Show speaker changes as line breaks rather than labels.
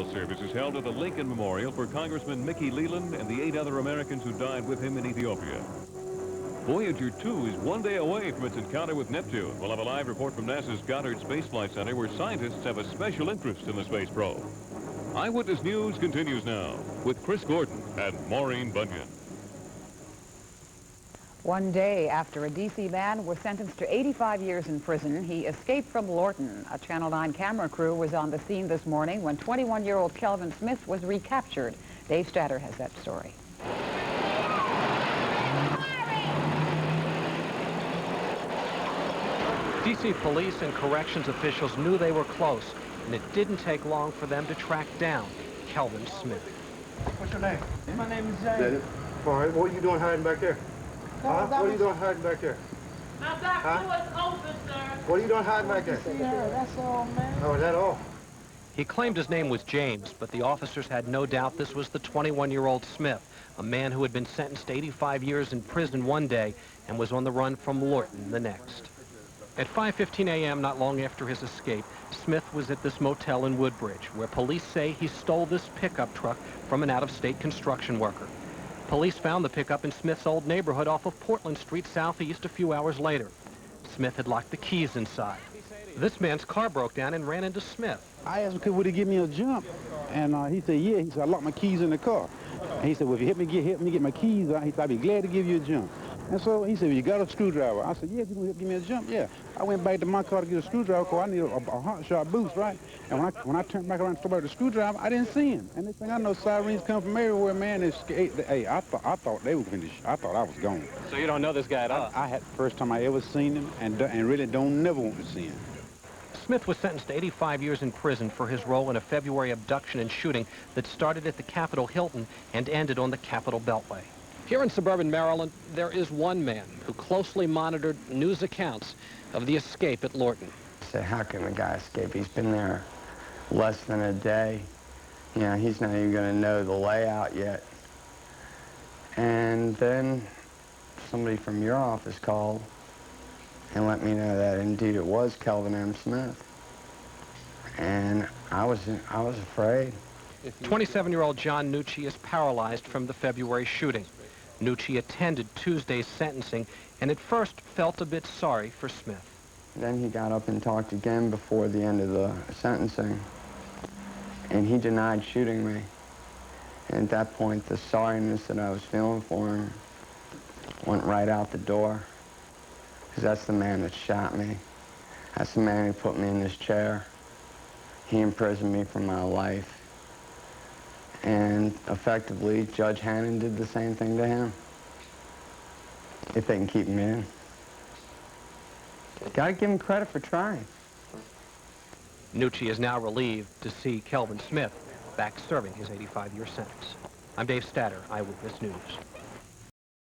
Service is held at the Lincoln Memorial for Congressman Mickey Leland and the 8 other Americans who died with him in Ethiopia. Voyager 2 is 1 day away from its encounter with Neptune. We'll have a live report from NASA's Goddard Space Flight Center, where scientists have a special interest in the space probe. Eyewitness News continues now with Chris Gordon and Maureen Bunyan.
1 day after a D.C. man was sentenced to 85 years in prison, he escaped from Lorton. A Channel 9 camera crew was on the scene this morning when 21-year-old Kelvin Smith was recaptured. Dave Statter has that story.
D.C. police and corrections officials knew they were close, and it didn't take long for them to track down Kelvin Smith.
What's your name?
My name is James.
All right, what are you doing hiding back there? Huh? What are you doing hiding back there?
My doctor was open, sir.
What are you doing hiding back there?
Yeah, that's all, man.
Oh, is that all?
He claimed his name was James, but the officers had no doubt this was the 21-year-old Smith, a man who had been sentenced to 85 years in prison 1 day and was on the run from Lorton the next. At 5:15 a.m., not long after his escape, Smith was at this motel in Woodbridge, where police say he stole this pickup truck from an out-of-state construction worker. Police found the pickup in Smith's old neighborhood off of Portland Street southeast a few hours later. Smith had locked the keys inside. This man's car broke down and ran into Smith.
I asked him, would he give me a jump? And he said, yeah. He said, I locked my keys in the car. And he said, well, if you help me get my keys out, he said, I'd be glad to give you a jump. And so he said, well, you got a screwdriver? I said, yeah, if you can give me a jump, yeah. I went back to my car to get a screwdriver because I need a hot shot boost, right? And when I turned back around to start the screwdriver, I didn't see him. And this thing, I know sirens come from everywhere, man. Hey, I thought they were finished. I thought I was gone.
So you don't know this guy at all?
I had the first time I ever seen him, and really don't never want to see him.
Smith was sentenced to 85 years in prison for his role in a February abduction and shooting that started at the Capitol Hilton and ended on the Capitol Beltway. Here in suburban Maryland, there is one man who closely monitored news accounts of the escape at Lorton.
I said, how can the guy escape? He's been there less than a day. You know, he's not even going to know the layout yet. And then somebody from your office called and let me know that indeed it was Kelvin M. Smith. And I was afraid.
27-year-old John Nucci is paralyzed from the February shooting. Nucci attended Tuesday's sentencing and at first felt a bit sorry for Smith.
Then he got up and talked again before the end of the sentencing, and he denied shooting me. And at that point, the sorriness that I was feeling for him went right out the door, because that's the man that shot me. That's the man who put me in this chair. He imprisoned me for my life. And effectively, Judge Hannon did the same thing to him, if they can keep him in. Gotta give him credit for trying.
Nucci is now relieved to see Kelvin Smith back serving his 85-year sentence. I'm Dave Statter, Eyewitness News.